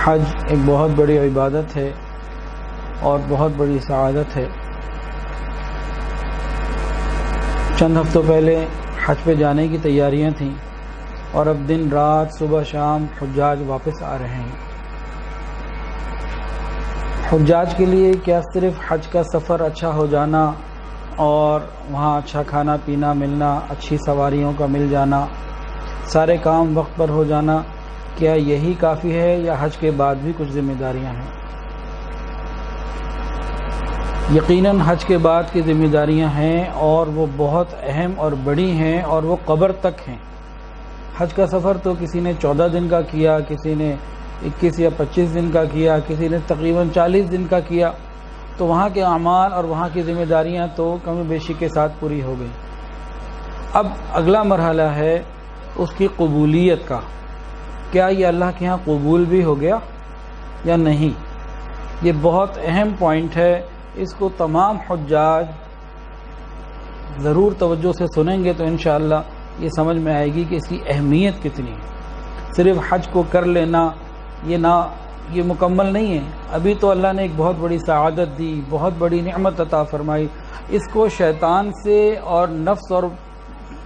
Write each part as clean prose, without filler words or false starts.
حج ایک بہت بڑی عبادت ہے اور بہت بڑی سعادت ہے۔ چند ہفتوں پہلے حج پہ جانے کی تیاریاں تھیں اور اب دن رات صبح شام حجاج واپس آ رہے ہیں۔ حجاج کے لیے کیا صرف حج کا سفر اچھا ہو جانا اور وہاں اچھا کھانا پینا ملنا، اچھی سواریوں کا مل جانا، سارے کام وقت پر ہو جانا، کیا یہی کافی ہے یا حج کے بعد بھی کچھ ذمہ داریاں ہیں؟ یقیناً حج کے بعد کی ذمہ داریاں ہیں اور وہ بہت اہم اور بڑی ہیں اور وہ قبر تک ہیں۔ حج کا سفر تو کسی نے 14 دن کا کیا، کسی نے 21 یا 25 دن کا کیا، کسی نے تقریباً 40 دن کا کیا، تو وہاں کے اعمال اور وہاں کی ذمہ داریاں تو کم و بیشی کے ساتھ پوری ہو گئی۔ اب اگلا مرحلہ ہے اس کی قبولیت کا، کیا یہ اللہ کے ہاں قبول بھی ہو گیا یا نہیں؟ یہ بہت اہم پوائنٹ ہے، اس کو تمام حجاج ضرور توجہ سے سنیں گے تو انشاءاللہ یہ سمجھ میں آئے گی کہ اس کی اہمیت کتنی ہے۔ صرف حج کو کر لینا یہ مکمل نہیں ہے، ابھی تو اللہ نے ایک بہت بڑی سعادت دی، بہت بڑی نعمت عطا فرمائی، اس کو شیطان سے اور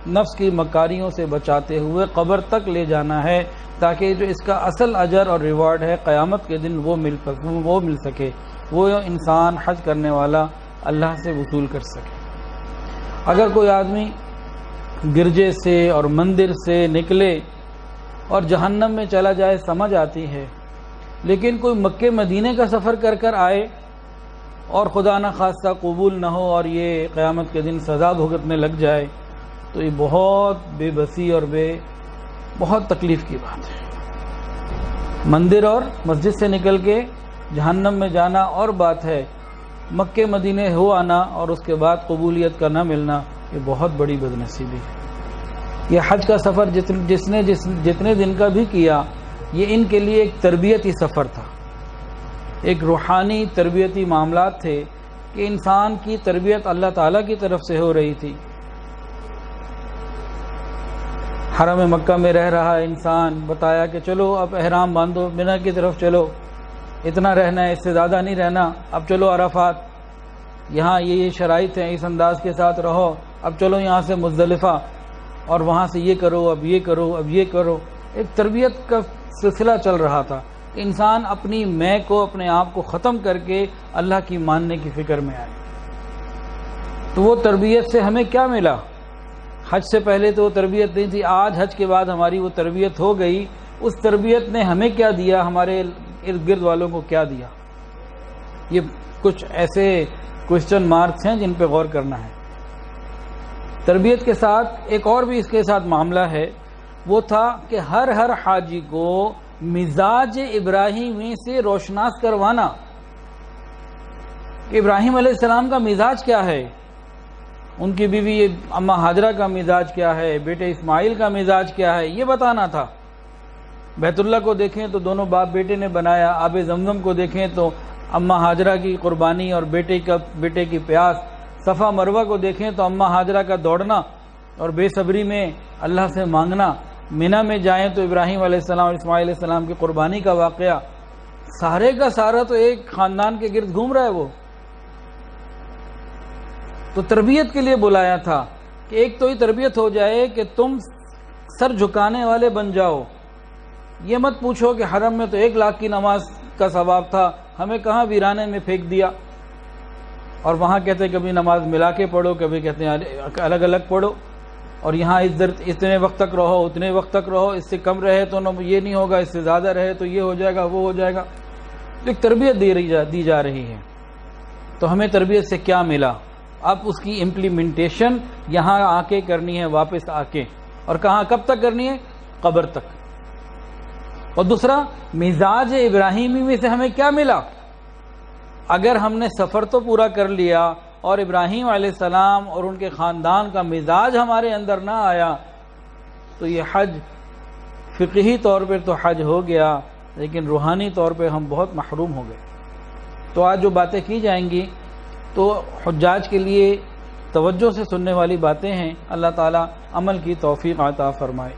نفس کی مکاریوں سے بچاتے ہوئے قبر تک لے جانا ہے، تاکہ جو اس کا اصل اجر اور ریوارڈ ہے قیامت کے دن وہ مل سکے، وہ انسان حج کرنے والا اللہ سے وصول کر سکے۔ اگر کوئی آدمی گرجے سے اور مندر سے نکلے اور جہنم میں چلا جائے سمجھ آتی ہے، لیکن کوئی مکے مدینے کا سفر کر آئے اور خدا نہ خواستہ قبول نہ ہو اور یہ قیامت کے دن سزا بھگتنے لگ جائے تو یہ بہت بے بسی اور بہت تکلیف کی بات ہے۔ مندر اور مسجد سے نکل کے جہنم میں جانا اور بات ہے، مکے مدینے ہو آنا اور اس کے بعد قبولیت کا نہ ملنا یہ بہت بڑی بدنصیبی ہے۔ یہ حج کا سفر جتنے دن کا بھی کیا، یہ ان کے لیے ایک تربیتی سفر تھا، ایک روحانی تربیتی معاملات تھے کہ انسان کی تربیت اللہ تعالیٰ کی طرف سے ہو رہی تھی۔ حرم مکہ میں رہ رہا انسان بتایا کہ چلو اب احرام باندھو، منی کی طرف چلو، اتنا رہنا ہے، اس سے زیادہ نہیں رہنا، اب چلو عرفات، یہاں یہ شرائط ہیں، اس انداز کے ساتھ رہو، اب چلو یہاں سے مزدلفہ اور وہاں سے یہ کرو، اب یہ کرو، اب یہ کرو۔ ایک تربیت کا سلسلہ چل رہا تھا کہ انسان اپنی میں کو، اپنے آپ کو ختم کر کے اللہ کی ماننے کی فکر میں آئے۔ تو وہ تربیت سے ہمیں کیا ملا؟ حج سے پہلے تو وہ تربیت نہیں تھی، آج حج کے بعد ہماری وہ تربیت ہو گئی۔ اس تربیت نے ہمیں کیا دیا، ہمارے ارد گرد والوں کو کیا دیا؟ یہ کچھ ایسے کوسچن مارکس ہیں جن پہ غور کرنا ہے۔ تربیت کے ساتھ ایک اور بھی اس کے ساتھ معاملہ ہے، وہ تھا کہ ہر حاجی کو مزاج ابراہیمی سے روشناس کروانا کہ ابراہیم علیہ السلام کا مزاج کیا ہے، ان کی بیوی اماں ہاجرہ کا مزاج کیا ہے، بیٹے اسماعیل کا مزاج کیا ہے، یہ بتانا تھا۔ بیت اللہ کو دیکھیں تو دونوں باپ بیٹے نے بنایا، آب زمزم کو دیکھیں تو اماں ہاجرہ کی قربانی اور بیٹے کی پیاس، صفا مروہ کو دیکھیں تو اماں ہاجرہ کا دوڑنا اور بے صبری میں اللہ سے مانگنا، منی میں جائیں تو ابراہیم علیہ السلام اور اسماعیل علیہ السلام کی قربانی کا واقعہ، سارے کا سارا تو ایک خاندان کے گرد گھوم رہا ہے۔ وہ تو تربیت کے لیے بلایا تھا کہ ایک تو یہ تربیت ہو جائے کہ تم سر جھکانے والے بن جاؤ، یہ مت پوچھو کہ حرم میں تو 1 لاکھ کی نماز کا ثواب تھا، ہمیں کہاں ویرانے میں پھینک دیا، اور وہاں کہتے ہیں کبھی نماز ملا کے پڑھو، کبھی کہتے ہیں الگ الگ پڑھو، اور یہاں اتنے وقت تک رہو، اتنے وقت تک رہو، اس سے کم رہے تو یہ نہیں ہوگا، اس سے زیادہ رہے تو یہ ہو جائے گا، وہ ہو جائے گا۔ ایک تربیت دی جا رہی ہے۔ تو ہمیں تربیت سے کیا ملا؟ اب اس کی امپلیمنٹیشن یہاں آ کے کرنی ہے، واپس آ کے، اور کہاں کب تک کرنی ہے؟ قبر تک۔ اور دوسرا، مزاج ابراہیمی میں سے ہمیں کیا ملا؟ اگر ہم نے سفر تو پورا کر لیا اور ابراہیم علیہ السلام اور ان کے خاندان کا مزاج ہمارے اندر نہ آیا تو یہ حج فقہی طور پر تو حج ہو گیا، لیکن روحانی طور پہ ہم بہت محروم ہو گئے۔ تو آج جو باتیں کی جائیں گی تو حجاج کے لیے توجہ سے سننے والی باتیں ہیں، اللہ تعالیٰ عمل کی توفیق عطا فرمائے۔